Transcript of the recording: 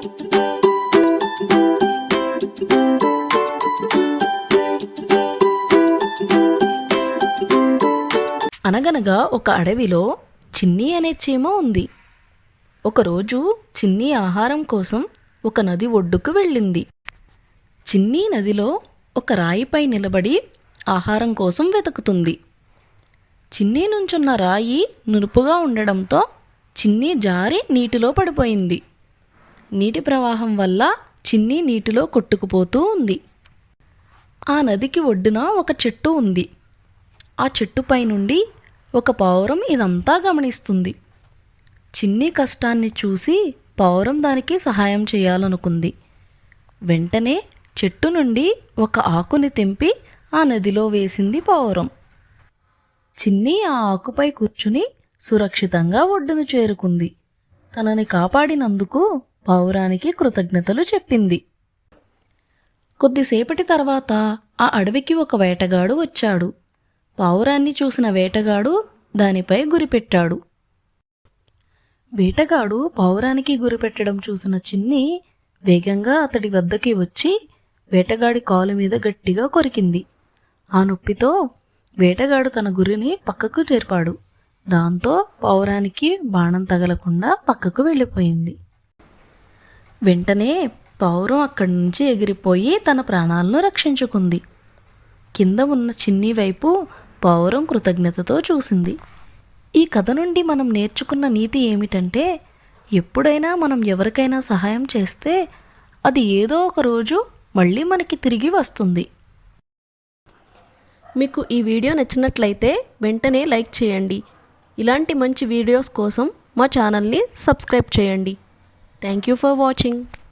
అనగనగా ఒక అడవిలో చిన్ని అనే చీమ ఉంది. ఒకరోజు చిన్ని ఆహారం కోసం ఒక నది ఒడ్డుకు వెళ్ళింది. చిన్ని నదిలో ఒక రాయిపై నిలబడి ఆహారం కోసం వెతుకుతుంది. చిన్ని నుంచున్న రాయి నునుపుగా ఉండడంతో చిన్ని జారి నీటిలో పడిపోయింది. నీటి ప్రవాహం వల్ల చిన్ని నీటిలో కొట్టుకుపోతూ ఉంది. ఆ నదికి ఒడ్డున ఒక చెట్టు ఉంది. ఆ చెట్టుపై నుండి ఒక పావురం ఇదంతా గమనిస్తుంది. చిన్ని కష్టాన్ని చూసి పావురం దానికి సహాయం చేయాలనుకుంది. వెంటనే చెట్టు నుండి ఒక ఆకుని తెంపి ఆ నదిలో వేసింది పావురం. చిన్ని ఆ ఆకుపై కూర్చుని సురక్షితంగా ఒడ్డును చేరుకుంది. తనని కాపాడినందుకు పావురానికి కృతజ్ఞతలు చెప్పింది. కొద్దిసేపటి తర్వాత ఆ అడవికి ఒక వేటగాడు వచ్చాడు. పావురాన్ని చూసిన వేటగాడు దానిపై గురిపెట్టాడు. వేటగాడు పావురానికి గురిపెట్టడం చూసిన చిన్ని వేగంగా అతడి వద్దకి వచ్చి వేటగాడి కాలు మీద గట్టిగా కొరికింది. ఆ నొప్పితో వేటగాడు తన గురిని పక్కకు చేర్పాడు. దాంతో పావురానికి బాణం తగలకుండా పక్కకు వెళ్ళిపోయింది. వెంటనే పావురం అక్కడి నుంచి ఎగిరిపోయి తన ప్రాణాలను రక్షించుకుంది. కింద ఉన్న చిన్ని వైపు పావురం కృతజ్ఞతతో చూసింది. ఈ కథ నుండి మనం నేర్చుకున్న నీతి ఏమిటంటే, ఎప్పుడైనా మనం ఎవరికైనా సహాయం చేస్తే అది ఏదో ఒక రోజు మళ్ళీ మనకి తిరిగి వస్తుంది. మీకు ఈ వీడియో నచ్చినట్లయితే వెంటనే లైక్ చేయండి. ఇలాంటి మంచి వీడియోస్ కోసం మా ఛానల్ని సబ్స్క్రైబ్ చేయండి. Thank you for watching.